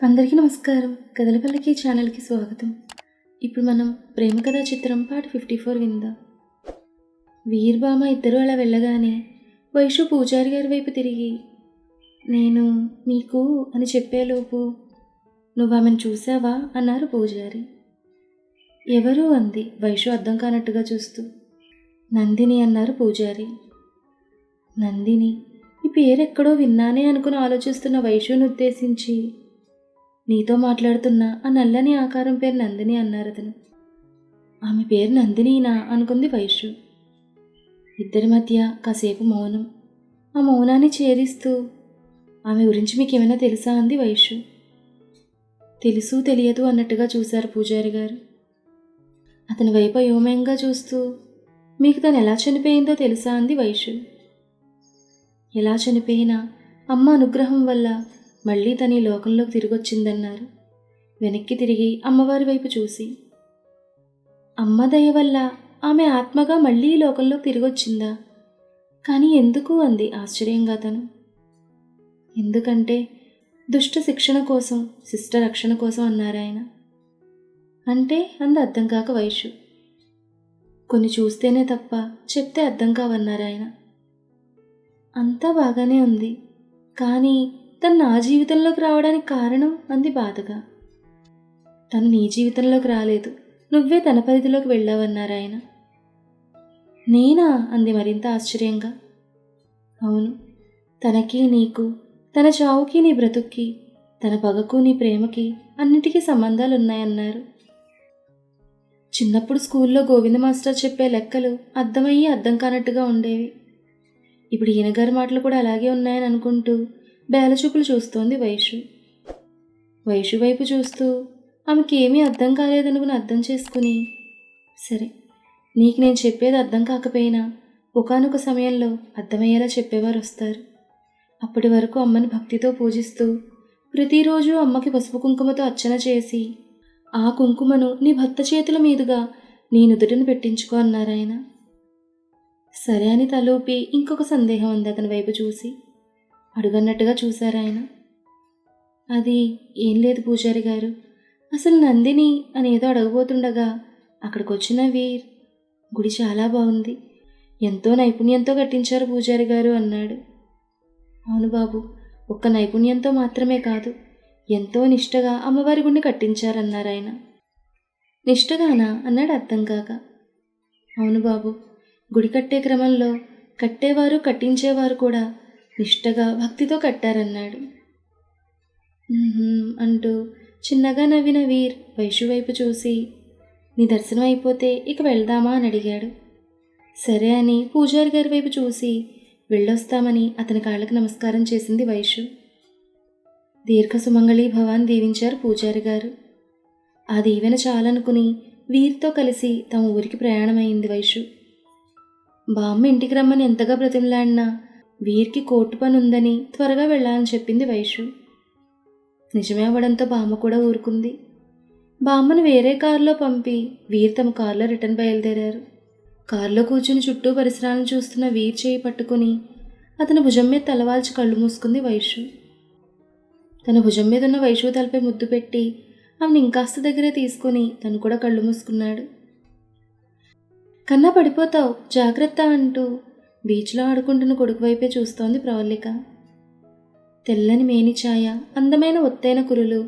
అందరికీ నమస్కారం. కథలపల్లకి ఛానల్కి స్వాగతం. ఇప్పుడు మనం ప్రేమ కథా చిత్రం పార్ట్ 54 విందాం. వీర్బామ ఇద్దరు అలా వెళ్ళగానే వైషు పూజారి గారి వైపు తిరిగి, నేను మీకు అని చెప్పేలోపు, నువ్వు ఆమెను చూసావా అన్నారు పూజారి. ఎవరు అంది వైషు అర్థం కానట్టుగా చూస్తూ. నందిని అన్నారు పూజారి. నందిని, ఈ పేరెక్కడో విన్నానే అనుకుని ఆలోచిస్తున్న వైషుని ఉద్దేశించి, నీతో మాట్లాడుతున్నా ఆ నల్లని ఆకారం పేరు నందిని అన్నారు అతను. ఆమె పేరు నందినీనా అనుకుంది వైషు. ఇద్దరి మధ్య కాసేపు మౌనం. ఆ మౌనాన్ని ఛేదిస్తూ, ఆమె గురించి మీకేమైనా తెలుసా అంది వైషు. తెలుసు తెలియదు అన్నట్టుగా చూశారు పూజారి గారు. అతని వైపు అయోమయంగా చూస్తూ, మీకు తను ఎలా చనిపోయిందో తెలుసా అంది వైషు. ఎలా చనిపోయినా అమ్మ అనుగ్రహం వల్ల మళ్ళీ తన ఈ లోకంలోకి తిరిగొచ్చిందన్నారు వెనక్కి తిరిగి అమ్మవారి వైపు చూసి. అమ్మ దయ వల్ల ఆమె ఆత్మగా మళ్ళీ ఈ లోకంలోకి తిరిగొచ్చిందా? కానీ ఎందుకు అంది ఆశ్చర్యంగా తను. ఎందుకంటే దుష్ట శిక్షణ కోసం, శిష్ట రక్షణ కోసం అన్నారాయన. అంటే అంది అర్థం కాక వైషు. కొన్ని చూస్తేనే తప్ప చెప్తే అర్థం కావన్నారాయన. అంతా బాగానే ఉంది, కానీ తను నా జీవితంలోకి రావడానికి కారణం అంది బాధగా. తను నీ జీవితంలోకి రాలేదు, నువ్వే తన పరిధిలోకి వెళ్ళావన్నారాయన. నేనా అంది మరింత ఆశ్చర్యంగా. అవును, తనకి నీకు, తన చావుకి నీ బ్రతుక్కి, తన పగకు నీ ప్రేమకి అన్నిటికీ సంబంధాలున్నాయన్నారు. చిన్నప్పుడు స్కూల్లో గోవింద మాస్టర్ చెప్పే లెక్కలు అర్థమయ్యి అర్థం కానట్టుగా ఉండేవి. ఇప్పుడు ఈయనగారి మాటలు కూడా అలాగే ఉన్నాయని అనుకుంటూ బేలచూపులు చూస్తోంది వైషు. వైషు వైపు చూస్తూ ఆమెకి ఏమీ అర్థం కాలేదనుకుని అర్థం చేసుకుని, సరే, నీకు నేను చెప్పేది అర్థం కాకపోయినా ఒకానొక సమయంలో అర్థమయ్యేలా చెప్పేవారు వస్తారు. అప్పటి వరకు అమ్మని భక్తితో పూజిస్తూ ప్రతిరోజు అమ్మకి పసుపు కుంకుమతో అర్చన చేసి ఆ కుంకుమను నీ భర్త చేతుల మీదుగా నీ నుదుటిని పెట్టించుకో అన్నారాయన. సరే అని తలూపి ఇంకొక సందేహం ఉంది అతని వైపు చూసి. అడుగన్నట్టుగా చూశారాయన. అది ఏం లేదు పూజారి గారు, అసలు నందిని అనేదో అడగబోతుండగా అక్కడికొచ్చిన వీర్, గుడి చాలా బాగుంది, ఎంతో నైపుణ్యంతో కట్టించారు పూజారి గారు అన్నాడు. అవును బాబు, ఒక్క నైపుణ్యంతో మాత్రమే కాదు, ఎంతో నిష్టగా అమ్మవారి గుడిని కట్టించారన్నారాయన. నిష్టగానా అన్నాడు అర్థం కాక. అవును బాబు, గుడి కట్టే క్రమంలో కట్టేవారు కట్టించేవారు కూడా నిష్టగా భక్తితో కట్టారన్నాడు. అంటూ చిన్నగా నవ్విన వీర్ వైషు వైపు చూసి, నీ దర్శనం అయిపోతే ఇక వెళ్దామా అని అడిగాడు. సరే అని పూజారి గారి వైపు చూసి వెళ్ళొస్తామని అతని కాళ్ళకి నమస్కారం చేసింది వైషు. దీర్ఘ సుమంగళీ భవాన్ని దీవించారు పూజారి గారు. ఆ దీవెన చాలనుకుని వీరితో కలిసి తమ ఊరికి ప్రయాణమైంది వైషు. బామ్మ ఇంటికి రమ్మని ఎంతగా బ్రతిమలాడినా వీరికి కోర్టు పని ఉందని త్వరగా వెళ్ళాలని చెప్పింది వైషు. నిజమే అవ్వడంతో బామ్మ కూడా ఊరుకుంది. బామ్మను వేరే కారులో పంపి వీర్ తమ కారులో రిటర్న్ బయలుదేరారు. కారులో కూర్చుని చుట్టూ పరిసరాలను చూస్తున్న వీర్ చేయి పట్టుకుని అతని భుజం మీద తలవాల్చి కళ్ళు మూసుకుంది వైషు. తన భుజం మీద ఉన్న వైషు తలపై ముద్దు పెట్టి ఆమెను ఇంకాస్త దగ్గరే తీసుకుని తను కూడా కళ్ళు మూసుకున్నాడు. కన్నా పడిపోతావు, జాగ్రత్త అంటూ బీచ్లో ఆడుకుంటున్న కొడుకు వైపే చూస్తోంది ప్రవల్లిక. తెల్లని మేనిఛాయ, అందమైన ఒత్తైన కురులు,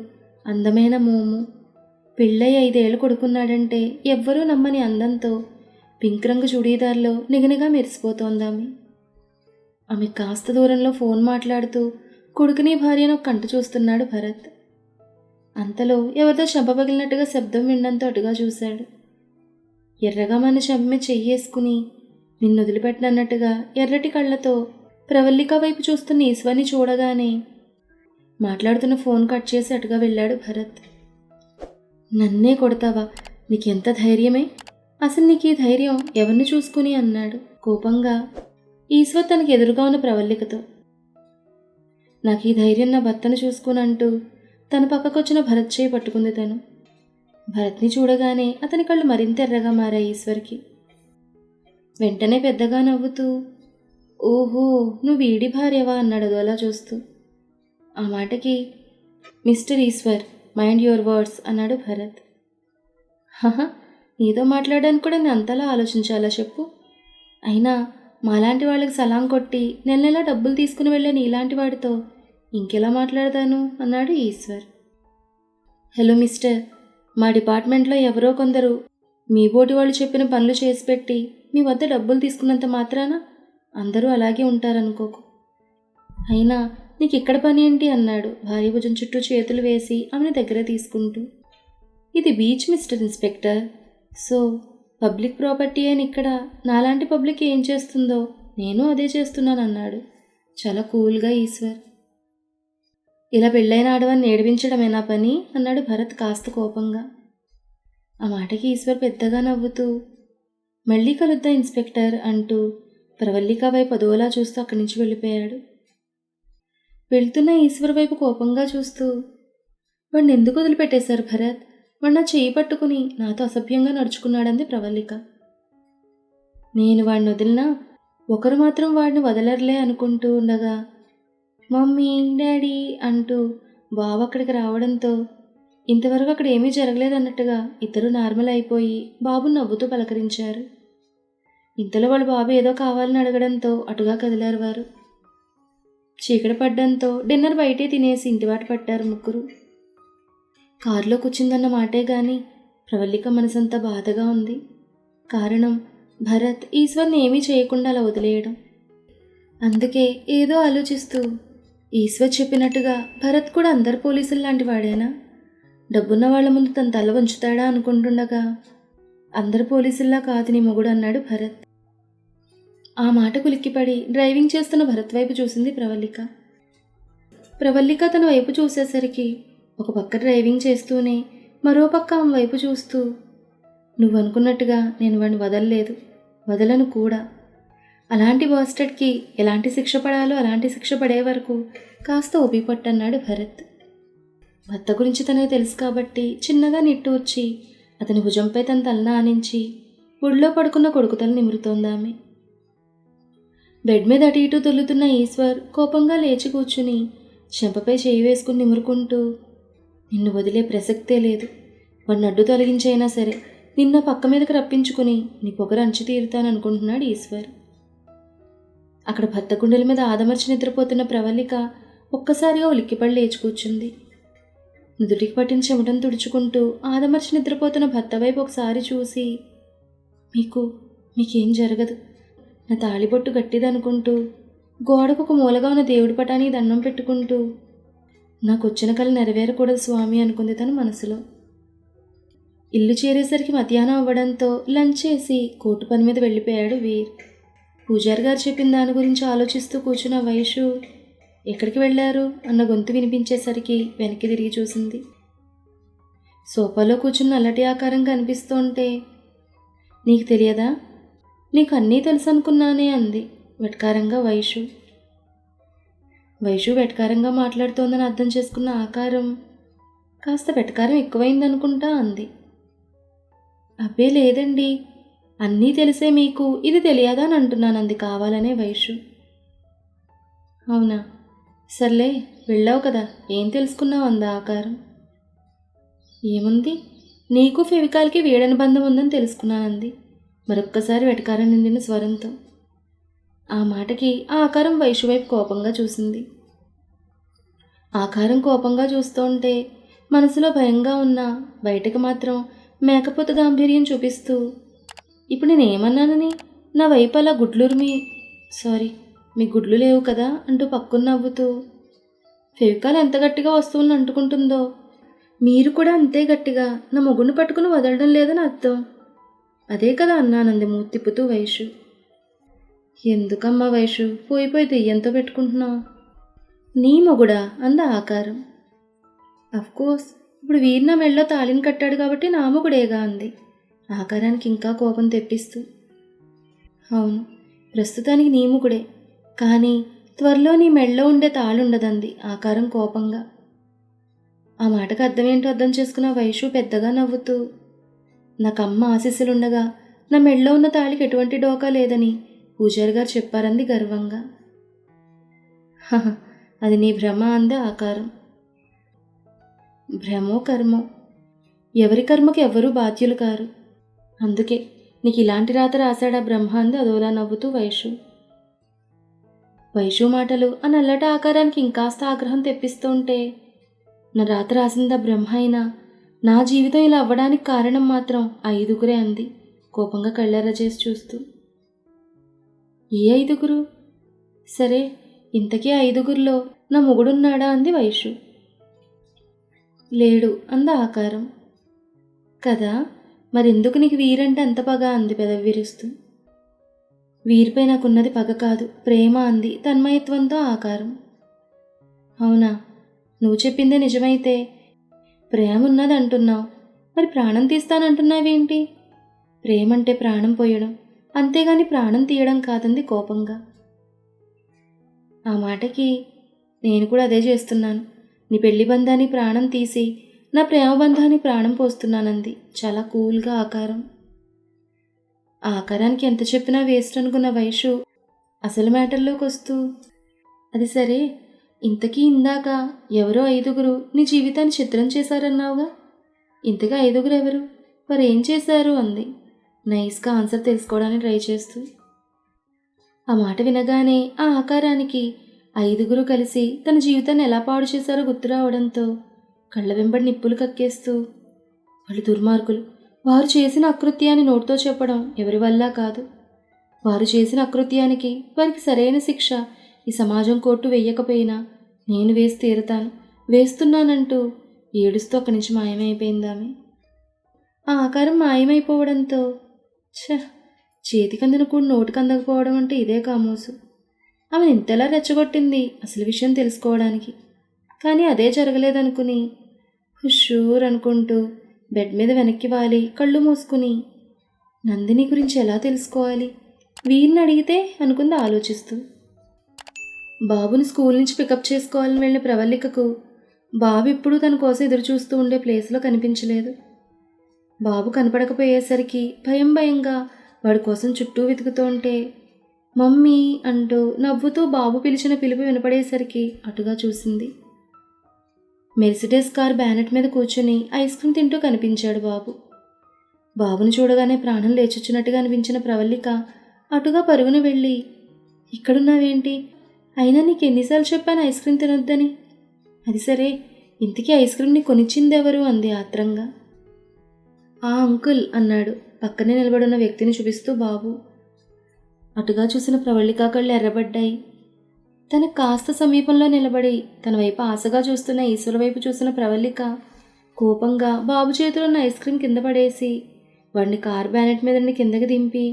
అందమైన మోము, పెళ్ళై 5 ఏళ్ళు కొడుకున్నాడంటే ఎవ్వరూ నమ్మని అందంతో పింక్ రంగు చుడీదార్లో నిగనిగా మెరిసిపోతోందామె. ఆమె కాస్త దూరంలో ఫోన్ మాట్లాడుతూ కొడుకుని భార్యను కంటు చూస్తున్నాడు భరత్. అంతలో ఎవరితో చెంప పగిలినట్టుగా శబ్దం వినడంతో అటుగా చూశాడు. ఎర్రగా మన చెంప చెయ్యేసుకుని నిన్ను వదిలిపెట్టనన్నట్టుగా ఎర్రటి కళ్ళతో ప్రవల్లిక వైపు చూస్తున్న ఈశ్వర్ని చూడగానే మాట్లాడుతున్న ఫోన్ కట్ చేసి అటుగా వెళ్ళాడు భరత్. నన్నే కొడతావా, నీకెంత ధైర్యమే, అసలు నీకు ఈ ధైర్యం ఎవరిని చూసుకుని అన్నాడు కోపంగా ఈశ్వర్ తనకు ఎదురుగా ఉన్న ప్రవల్లికతో. నాకు ఈ ధైర్యం నా భర్తను చూసుకునంటూ తన పక్కకొచ్చిన భరత్ చేయి పట్టుకుంది తను. భరత్ని చూడగానే అతని కళ్ళు మరింత ఎర్రగా మారాయి ఈశ్వర్కి. వెంటనే పెద్దగా నవ్వుతూ, ఓహో, నువ్వు వీడి భార్యవా అన్నాడు అదోలా చూస్తూ. ఆ మాటకి Mister Eshwar, mind your words అన్నాడు భరత్. హహ, నీతో మాట్లాడడానికి కూడా నేను అంతలా ఆలోచించాలా చెప్పు? అయినా మాలాంటి వాళ్ళకి సలాం కొట్టి నెల నెలా డబ్బులు తీసుకుని వెళ్ళే నీలాంటి వాడితో ఇంకెలా మాట్లాడతాను అన్నాడు ఈశ్వర్. హలో మిస్టర్, మా డిపార్ట్మెంట్లో ఎవరో కొందరు మీ బోటి వాళ్ళు చెప్పిన పనులు చేసి పెట్టి మీ వద్ద డబ్బులు తీసుకున్నంత మాత్రాన అందరూ అలాగే ఉంటారనుకోకు. అయినా నీకు ఇక్కడ పని ఏంటి అన్నాడు భార్య భుజం చుట్టూ చేతులు వేసి ఆమెను దగ్గర తీసుకుంటూ. ఇది beach mister inspector, so public property అని ఇక్కడ నాలాంటి పబ్లిక్ ఏం చేస్తుందో నేను అదే చేస్తున్నాను అన్నాడు చాలా కూల్గా ఈశ్వర్. ఇలా పెళ్ళైన ఆడవాన్ని ఏడిపించడమేనా పని అన్నాడు భరత్ కాస్త కోపంగా. ఆ మాటకి ఈశ్వర్ పెద్దగా నవ్వుతూ మళ్ళీ కలుద్దా ఇన్స్పెక్టర్ అంటూ ప్రవల్లిక వైపు అదోలా చూస్తూ అక్కడి నుంచి వెళ్ళిపోయాడు. వెళ్తున్న ఈశ్వర్ వైపు కోపంగా చూస్తూ వాడిని ఎందుకు వదిలిపెట్టేశారు భరత్? వాడు నా చేయి పట్టుకుని నాతో అసభ్యంగా నడుచుకున్నాడంది ప్రవల్లిక. నేను వాడిని వదిలినా ఒకరు మాత్రం వాడిని వదలర్లే అనుకుంటూ ఉండగా మమ్మీ డాడీ అంటూ బావ అక్కడికి రావడంతో ఇంతవరకు అక్కడ ఏమీ జరగలేదన్నట్టుగా ఇద్దరు నార్మల్ అయిపోయి బాబుని నవ్వుతూ పలకరించారు. ఇంతలో వాళ్ళ బాబు ఏదో కావాలని అడగడంతో అటుగా కదిలారు వారు. చీకటి పడ్డంతో డిన్నర్ బయటే తినేసి ఇంటిబాట పట్టారు ముగ్గురు. కారులో కూర్చుందన్న మాటే గాని ప్రవల్లిక మనసంతా బాధగా ఉంది. కారణం భరత్ ఈశ్వర్ని ఏమీ చేయకుండా అలా వదిలేయడం. అందుకే ఏదో ఆలోచిస్తూ ఈశ్వర్ చెప్పినట్టుగా భరత్ కూడా అందరు పోలీసులు లాంటి వాడేనా? డబ్బున్న వాళ్ళ ముందు తన తల వంచుతాడా అనుకుంటుండగా అందరు పోలీసుల్లా కాదు నీ మొగుడు అన్నాడు భరత్. ఆ మాటకు ఉలిక్కిపడి డ్రైవింగ్ చేస్తున్న భరత్ వైపు చూసింది ప్రవల్లిక. ప్రవల్లిక తన వైపు చూసేసరికి ఒక పక్క డ్రైవింగ్ చేస్తూనే మరో పక్క ఆమె వైపు చూస్తూ నువ్వు అనుకున్నట్టుగా నేను వాడిని వదలలేదు, వదలను కూడా. అలాంటి బాస్టర్డ్కి ఎలాంటి శిక్ష పడాలో అలాంటి శిక్ష పడే వరకు కాస్త ఓపిపట్టన్నాడు భరత్. భర్త గురించి తనకు తెలుసు కాబట్టి చిన్నగా నిట్టూర్చి అతని భుజంపై తన తలను ఆనించి ఒడిలో పడుకున్న కొడుకు తల నిమురుతోందామె. బెడ్ మీద అటు ఇటు తొల్లుతున్న ఈశ్వర్ కోపంగా లేచి కూర్చుని చెంపపై చేయి వేసుకుని నిమురుకుంటూ నిన్ను వదిలే ప్రసక్తే లేదు, వాడిని అడ్డు తొలగించైనా సరే నిన్న పక్క మీదకి రప్పించుకుని నీ పొగరు అంచి తీరుతాననుకుంటున్నాడు ఈశ్వర్. అక్కడ భర్త గుండెల మీద ఆదమర్చి నిద్రపోతున్న ప్రవల్లిక ఒక్కసారిగా ఉలిక్కిపడి లేచి కూర్చుంది. నుదుటికి పట్టిన చెమటను తుడుచుకుంటూ ఆదమర్చి నిద్రపోతున్న భర్త వైపు ఒకసారి చూసి మీకేం జరగదు, నా తాళిబొట్టు గట్టిదనుకుంటూ గోడకు ఒక మూలగా ఉన్న దేవుడి పటానికి దండం పెట్టుకుంటూ నాకు వచ్చిన కళ నెరవేరకూడదు స్వామి అనుకుంది తన మనసులో. ఇల్లు చేరేసరికి మధ్యాహ్నం అవ్వడంతో లంచ్ చేసి కోర్టు పని మీద వెళ్ళిపోయాడు వీర్. పూజారి గారు చెప్పిన దాని గురించి ఆలోచిస్తూ కూర్చున్న వైషు ఎక్కడికి వెళ్ళారు అన్న గొంతు వినిపించేసరికి వెనక్కి తిరిగి చూసింది. సోఫాలో కూర్చున్న నల్లటి ఆకారం కనిపిస్తుంటే నీకు తెలియదా, నీకు అన్నీ తెలుసు అనుకున్నానే అంది వెటకారంగా వైషు. వైషు వెటకారంగా మాట్లాడుతోందని అర్థం చేసుకున్న ఆకారం కాస్త వెటకారం ఎక్కువైందనుకుంటా అంది. అబ్బే లేదండి, అన్నీ తెలిసే మీకు ఇది తెలియదా అని అంటున్నానంది కావాలనే వైషు. అవునా, సర్లే వెళ్ళావు కదా, ఏం తెలుసుకున్నావు అందా ఆకారం. ఏముంది, నీకు ఫెవికాల్కి వీడని బంధం ఉందని తెలుసుకున్నానంది మరొక్కసారి వెటకారం నిండిన స్వరంతో. ఆ మాటకి ఆ ఆకారం వైషు వైపు కోపంగా చూసింది. ఆకారం కోపంగా చూస్తుంటే మనసులో భయంగా ఉన్నా బయటకు మాత్రం మేకపోతు గాంభీర్యం చూపిస్తూ ఇప్పుడు నేనేమన్నానని నా వైపు అలా మీ గుడ్లు లేవు కదా అంటూ పక్కున నవ్వుతూ ఫెవికాల్ ఎంత గట్టిగా వస్తువులను అంటుకుంటుందో మీరు కూడా అంతే గట్టిగా నా మొగుడిని పట్టుకుని వదలడం లేదని అర్థం. అదే కదా అన్నానంది మూతి తిప్పుతూ వైషు. ఎందుకమ్మా వైషు పోయి దెయ్యంతో పెట్టుకుంటున్నావు? నీ మొగుడా అంద ఆకారం. అఫ్కోర్స్ ఇప్పుడు వీరు నా మెళ్ళో తాళిని కట్టాడు కాబట్టి నా మొగుడేగా అంది ఆకారానికి ఇంకా కోపం తెప్పిస్తూ. అవును, ప్రస్తుతానికి నీ మొగుడే, కానీ త్వరలో నీ మెళ్ళో ఉండే తాళుండదంది ఆకారం కోపంగా. ఆ మాటకు అర్థమేంటో అర్థం చేసుకున్న వైషు పెద్దగా నవ్వుతూ నాకు అమ్మ ఆశీస్సులుండగా నా మెళ్ళో ఉన్న తాళికి ఎటువంటి డోకా లేదని పూజారి గారు చెప్పారంది గర్వంగా. హహ, అది నీ భ్రమ అందే ఆకారం. భ్రమో కర్మో, ఎవరి కర్మకి ఎవ్వరూ బాధ్యులు కారు. అందుకే నీకు ఇలాంటి రాత రాశాడా బ్రహ్మ అంది అదోలా నవ్వుతూ వైషు. వైషు మాటలు ఆ నల్లటి ఆకారానికి ఇంకాస్త ఆగ్రహం తెప్పిస్తుంటే, నా రాత రాసిందా బ్రహ్మ అయినా నా జీవితం ఇలా అవ్వడానికి కారణం మాత్రం ఐదుగురే అంది కోపంగా కళ్ళెర్ర చేసి చూస్తూ. ఏ ఐదుగురు? సరే, ఇంతకీ ఐదుగురిలో నా మొగుడున్నాడా అంది వైషు. లేడు అంద ఆకారం. కదా, మరెందుకు నీకు వీరంటే అంత పగ అంది పెదవి విరుస్తూ. వీరిపై నాకున్నది పగ కాదు, ప్రేమ అంది తన్మయత్వంతో ఆకారం. అవునా, నువ్వు చెప్పిందే నిజమైతే ప్రేమ ఉన్నది అంటున్నావు, మరి ప్రాణం తీస్తానంటున్నావేంటి? ప్రేమంటే ప్రాణం పోయడం, అంతేగాని ప్రాణం తీయడం కాదంది కోపంగా. ఆ మాటకి నేను కూడా అదే చేస్తున్నాను. నీ పెళ్లి బంధాన్ని ప్రాణం తీసి నా ప్రేమ బంధాన్ని ప్రాణం పోస్తున్నానంది చాలా కూల్గా ఆకారం. ఆ ఆకారానికి ఎంత చెప్పినా వేస్ట్ అనుకున్న వైషు అసలు మ్యాటర్లోకి వస్తూ, అది సరే, ఇంతకీ ఇందాక ఎవరో ఐదుగురు నీ జీవితాన్ని చిత్రం చేశారన్నావుగా, ఇంతగా ఐదుగురు ఎవరు, మరి ఏం చేశారు అంది నైస్గా ఆన్సర్ తెలుసుకోవడానికి ట్రై చేస్తూ. ఆ మాట వినగానే ఆ ఆకారానికి ఐదుగురు కలిసి తన జీవితాన్ని ఎలా పాడు చేశారో గుర్తు రావడంతో కళ్ళ వెంబడి నిప్పులు కక్కేస్తూ, వాళ్ళు దుర్మార్గులు, వారు చేసిన అకృత్యాన్ని నోటితో చెప్పడం ఎవరి వల్ల కాదు, వారు చేసిన అకృత్యానికి వారికి సరైన శిక్ష ఈ సమాజం కోర్టు వెయ్యకపోయినా నేను వేసి తీరుతాను, వేస్తున్నానంటూ ఏడుస్తూ అక్కడి నుంచి మాయమైపోయిందామె. ఆ ఆకారం మాయమైపోవడంతో చేతికందిన కూడా నోటికి అందకపోవడం అంటే ఇదే కామోసు. ఆమెను ఇంతలా రెచ్చగొట్టింది అసలు విషయం తెలుసుకోవడానికి, కానీ అదే జరగలేదనుకుని హుషూర్ అనుకుంటూ బెడ్ మీద వెనక్కి వాలి కళ్ళు మూసుకుని నందిని గురించి ఎలా తెలుసుకోవాలి, వీరిని అడిగితే అనుకుంది ఆలోచిస్తూ. బాబుని స్కూల్ నుంచి పికప్ చేసుకోవాలని వెళ్ళిన ప్రవల్లికకు బాబు ఇప్పుడు తన కోసం ఎదురు చూస్తూ ఉండే ప్లేస్లో కనిపించలేదు. బాబు కనపడకపోయేసరికి భయంగా వాడి కోసం చుట్టూ వెతుకుతుంటే మమ్మీ అంటూ నవ్వుతూ బాబు పిలిచిన పిలుపు వినపడేసరికి అటుగా చూసింది. మెర్సిడెస్ కార్ బ్యానెట్ మీద కూర్చుని ఐస్ క్రీమ్ తింటూ కనిపించాడు బాబు. బాబుని చూడగానే ప్రాణం లేచొచ్చినట్టుగా అనిపించిన ప్రవల్లిక అటుగా పరుగున వెళ్ళి, ఇక్కడున్నావేంటి, అయినా నీకు ఎన్నిసార్లు చెప్పాను ఐస్ క్రీమ్ తినొద్దని, అది సరే, ఇంతకీ ఐస్ క్రీమ్ని కొనిచ్చిందెవరు అంది ఆత్రంగా. ఆ అంకుల్ అన్నాడు పక్కనే నిలబడున్న వ్యక్తిని చూపిస్తూ బాబు. అటుగా చూసిన ప్రవళిక కళ్ళు ఎర్రబడ్డాయి. తనకు కాస్త సమీపంలో నిలబడి తన వైపు ఆశగా చూస్తున్న ఈశ్వర వైపు చూసిన ప్రవళిక కోపంగా బాబు చేతిలో ఉన్న ఐస్ క్రీమ్ కింద పడేసి వాడిని కార్ బ్యానెట్ మీద నుండి కిందకి దింపి,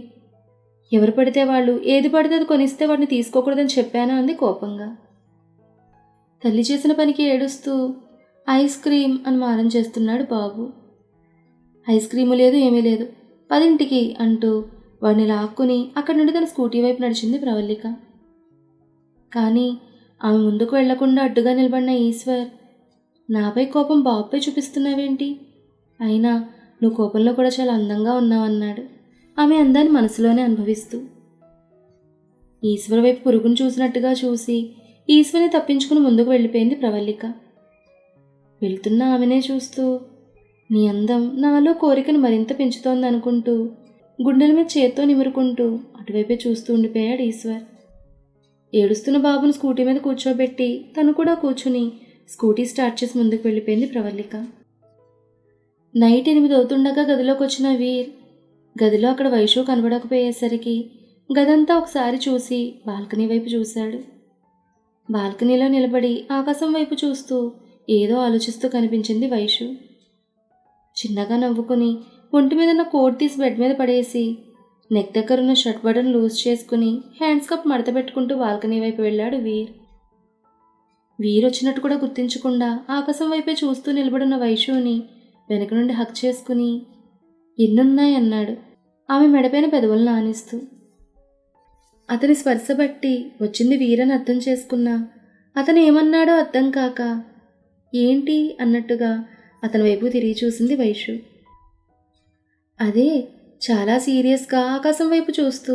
ఎవరు పడితే వాళ్ళు ఏది పడితే అది కొనిస్తే వాడిని తీసుకోకూడదని చెప్పానా అంది కోపంగా. తల్లి చేసిన పనికి ఏడుస్తూ ఐస్ క్రీమ్ అని మారం చేస్తున్నాడు బాబు. ఐస్ క్రీము లేదు, ఏమీ లేదు, 10ంటికి అంటూ వాడిని లాక్కుని అక్కడి నుండి తన స్కూటీ వైపు నడిచింది ప్రవల్లిక. కానీ ఆమె ముందుకు వెళ్లకుండా అడ్డుగా నిలబడిన ఈశ్వర్, నాపై కోపం బాబుపై చూపిస్తున్నావేంటి, అయినా నువ్వు కోపంలో కూడా చాలా అందంగా ఉన్నావన్నాడు ఆమె అందాన్ని మనసులోనే అనుభవిస్తూ. ఈశ్వర్ వైపు పురుగును చూసినట్టుగా చూసి ఈశ్వర్ని తప్పించుకుని ముందుకు వెళ్ళిపోయింది ప్రవల్లిక. వెళ్తున్న ఆమెనే చూస్తూ, నీ అందం నాలో కోరికను మరింత పెంచుతోందనుకుంటూ గుండెల మీద చేత్తో నిమురుకుంటూ అటువైపే చూస్తూ ఉండిపోయాడు ఈశ్వర్. ఏడుస్తున్న బాబును స్కూటీ మీద కూర్చోబెట్టి తను కూడా కూర్చుని స్కూటీ స్టార్ట్ చేసి ముందుకు వెళ్ళిపోయింది ప్రవల్లిక. నైట్ 8 అవుతుండగా గదిలోకి వచ్చిన వీర్ గదిలో అక్కడ వైషు కనబడకపోయేసరికి గదంతా ఒకసారి చూసి బాల్కనీ వైపు చూశాడు. బాల్కనీలో నిలబడి ఆకాశం వైపు చూస్తూ ఏదో ఆలోచిస్తూ కనిపించింది వైషు. చిన్నగా నవ్వుకుని ఒంటి మీద ఉన్న కోట్ తీసి బెడ్ మీద పడేసి నెక్ దగ్గరున్న షర్ట్ బటన్ లూజ్ చేసుకుని హ్యాండ్స్ కప్ మడత పెట్టుకుంటూ బాల్కనీ వైపు వెళ్ళాడు వీర్. వీర్ వచ్చినట్టు కూడా గుర్తించకుండా ఆకాశం వైపే చూస్తూ నిలబడున్న వైషుని వెనక నుండి హక్ చేసుకుని ఎన్నున్నాయన్నాడు ఆమె మెడపైన పెదవులను ఆనిస్తూ. అతని స్పర్శ బట్టి వచ్చింది వీరని అర్థం చేసుకున్నా అతను ఏమన్నాడో అర్థం కాక ఏంటి అన్నట్టుగా అతని వైపు తిరిగి చూసింది వైషు. అదే, చాలా సీరియస్గా ఆకాశం వైపు చూస్తూ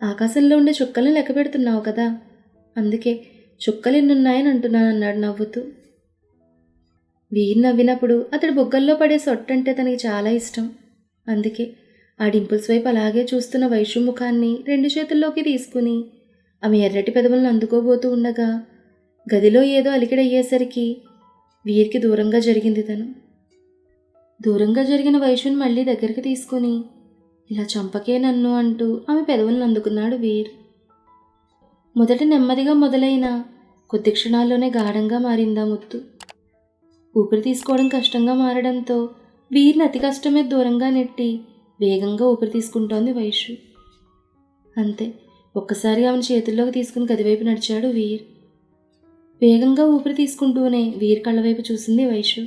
ఆకాశంలో ఉండే చుక్కల్ని లెక్క పెడుతున్నావు కదా, అందుకే చుక్కలు ఎన్నున్నాయని అంటున్నానన్నాడు నవ్వుతూ. వీర్ నవ్వినప్పుడు అతడి బుగ్గల్లో పడే సొట్టంటే తనకి చాలా ఇష్టం. అందుకే ఆ డింపుల్స్ వైపు అలాగే చూస్తున్న వైషు ముఖాన్ని 2 చేతుల్లోకి తీసుకుని ఆమె ఎర్రటి పెదవులను అందుకోబోతూ ఉండగా గదిలో ఏదో అలికిడయ్యేసరికి వీరికి దూరంగా జరిగింది. తను దూరంగా జరిగిన వైషుని మళ్ళీ దగ్గరికి తీసుకుని ఇలా చంపకే నన్ను అంటూ ఆమె పెదవులను అందుకున్నాడు వీర్. మొదట నెమ్మదిగా మొదలైన కొద్ది క్షణాల్లోనే గాఢంగా మారిందా ముద్దు. ఊపిరి తీసుకోవడం కష్టంగా మారడంతో వీరిని అతి కష్టమే దూరంగా నెట్టి వేగంగా ఊపిరి తీసుకుంటోంది వైషు. అంతే, ఒక్కసారి ఆమెను చేతుల్లోకి తీసుకుని గదివైపు నడిచాడు వీర్. వేగంగా ఊపిరి తీసుకుంటూనే వీర్ కళ్ళ వైపు చూసింది వైషు.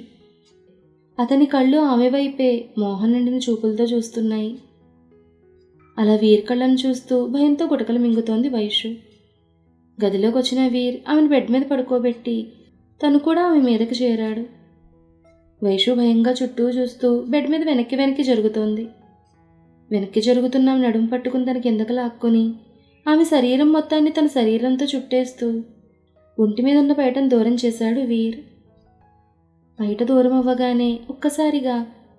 అతని కళ్ళు ఆమె వైపే మోహన్ నిండిన చూపులతో చూస్తున్నాయి. అలా వీర్ కళ్ళను చూస్తూ భయంతో గుటకలు మింగుతోంది వైషు. గదిలోకి వచ్చిన వీర్ ఆమెను బెడ్ మీద పడుకోబెట్టి తను కూడా ఆమె మీదకి చేరాడు. వైషు భయంగా చుట్టూ చూస్తూ బెడ్ మీద వెనక్కి వెనక్కి జరుగుతోంది. వెనక్కి జరుగుతున్న ఆమె నడుము పట్టుకుని తన కిందకు లాక్కొని ఆమె శరీరం మొత్తాన్ని తన శరీరంతో చుట్టేస్తూ ఒంటి మీద ఉన్న బయటను దూరం చేశాడు వీర్. బయట దూరం అవ్వగానే ఒక్కసారిగా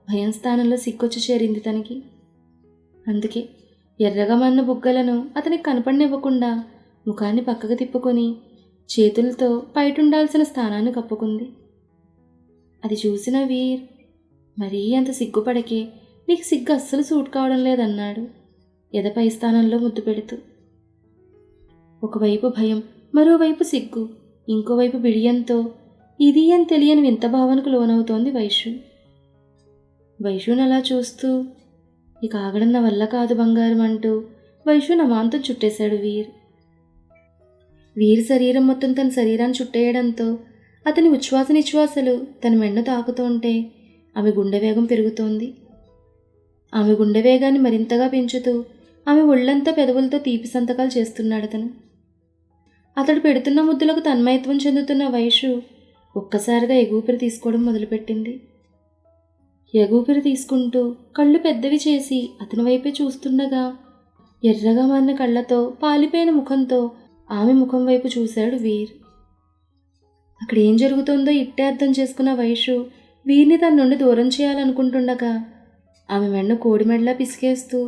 భయం స్థానంలో సిగ్గొచ్చి చేరింది తనకి. అందుకే ఎర్రగా మన్న బుగ్గలను అతనికి కనపడనివ్వకుండా ముఖాన్ని పక్కకు తిప్పుకొని చేతులతో బయటుండాల్సిన స్థానాన్ని కప్పుకుంది. అది చూసిన వీర్, మరీ అంత సిగ్గుపడకే, నీకు సిగ్గు అస్సలు సూట్ కావడం లేదన్నాడు ఎదపై స్థానంలో ముద్దు పెడుతూ. ఒకవైపు భయం, మరోవైపు సిగ్గు, ఇంకోవైపు బిడియంతో ఇది అని తెలియని వింత భావనకు లోనవుతోంది వైషు. వైషుని అలా చూస్తూ, ఇక ఆగడం నా వల్ల కాదు బంగారం అంటూ వైషు నమాంతం చుట్టేశాడు వీర్. వీరి శరీరం మొత్తం తన శరీరాన్ని చుట్టేయడంతో అతని ఉచ్ఛ్వాస నిశ్వాసలు తన మెడను తాకుతుంటే ఆమె గుండె వేగం పెరుగుతోంది. ఆమె గుండె వేగాన్ని మరింతగా పెంచుతూ ఆమె ఒళ్ళంతా పెదవులతో తీపి సంతకాలు చేస్తున్నాడు అతను. అతడు పెడుతున్న ముద్దులకు తన్మయత్వం చెందుతున్న వైషు ఒక్కసారిగా ఎగూపిరి తీసుకోవడం మొదలుపెట్టింది. ఎగూపిరి తీసుకుంటూ కళ్ళు పెద్దవి చేసి అతని వైపే చూస్తుండగా ఎర్రగా మారిన కళ్ళతో పాలిపోయిన ముఖంతో ఆమె ముఖం వైపు చూశాడు వీర్. అక్కడ ఏం జరుగుతుందో ఇట్టే అర్థం చేసుకున్న వైషు వీరిని తన నుండి దూరం చేయాలనుకుంటుండగా ఆమె మెడను కోడి మెడలా పిసికేస్తూ,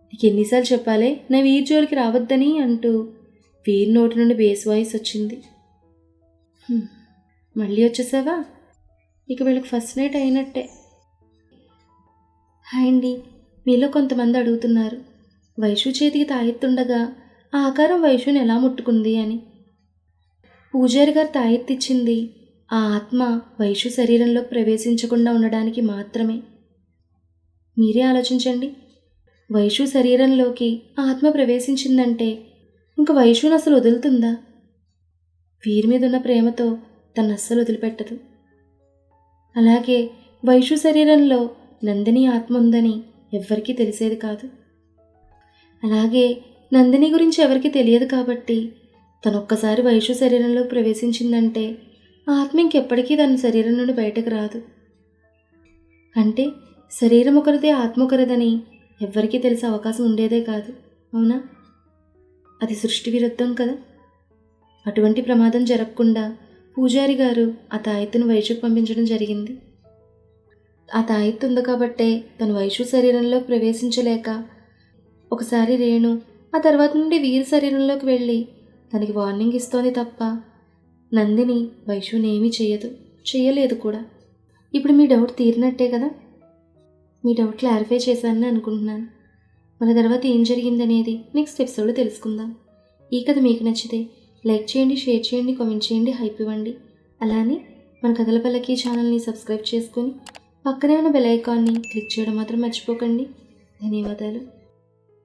నీకు ఎన్నిసార్లు చెప్పాలే నా వీరి జోలికి రావద్దని అంటూ వీరి నోటి నుండి బేస్ వాయిస్ వచ్చింది. మళ్ళీ వచ్చేసావా? ఇక వీళ్ళకి ఫస్ట్ నైట్ అయినట్టే. హాయ్ అండి, మీలో కొంతమంది అడుగుతున్నారు వైషు చేతికి తాయెత్తుండగా ఆ ఆకారం వైషుని ఎలా ముట్టుకుంది అని. పూజారి గారు తాయెత్తిచ్చింది ఆ ఆత్మ వైషు శరీరంలోకి ప్రవేశించకుండా ఉండడానికి మాత్రమే. మీరే ఆలోచించండి, వైషు శరీరంలోకి ఆత్మ ప్రవేశించిందంటే ఇంక వైషుని అసలు వదులుతుందా? వీరి మీద ఉన్న ప్రేమతో తను అస్సలు వదిలిపెట్టదు. అలాగే వైషు శరీరంలో నందిని ఆత్మ ఉందని ఎవ్వరికీ తెలిసేది కాదు. అలాగే నందిని గురించి ఎవరికి తెలియదు కాబట్టి తనొక్కసారి వైషు శరీరంలో ప్రవేశించిందంటే ఆత్మ ఇంకెప్పటికీ తన శరీరం నుండి బయటకు రాదు. అంటే శరీరం ఒకరిదే ఆత్మ ఒకరిదని ఎవ్వరికీ తెలిసే అవకాశం ఉండేదే కాదు, అవునా? అది సృష్టి విరుద్ధం కదా. అటువంటి ప్రమాదం జరగకుండా పూజారి గారు ఆ తాయెత్తును వైషుకు పంపించడం జరిగింది. ఆ తాయెత్తు ఉంది కాబట్టే తను వైషు శరీరంలో ప్రవేశించలేక ఒకసారి రేణు, ఆ తర్వాత నుండి వీరి శరీరంలోకి వెళ్ళి తనకి వార్నింగ్ ఇస్తోంది తప్ప నందిని వైషునేమీ చేయలేదు కూడా. ఇప్పుడు మీ డౌట్ తీరినట్టే కదా? మీ డౌట్ క్లారిఫై చేశానని అనుకుంటున్నాను. మన తర్వాత ఏం జరిగిందనేది నెక్స్ట్ ఎపిసోడ్లో తెలుసుకుందాం. ఈ కథ మీకు నచ్చితే లైక్ చేయండి, షేర్ చేయండి, కామెంట్ చేయండి, హైప్ ఇవ్వండి. అలానే మన కథల పల్లకి ఛానల్ని సబ్స్క్రైబ్ చేసుకొని పక్కనే ఉన్న బెల్ ఐకాన్ని క్లిక్ చేయడం మాత్రం మర్చిపోకండి. ధన్యవాదాలు.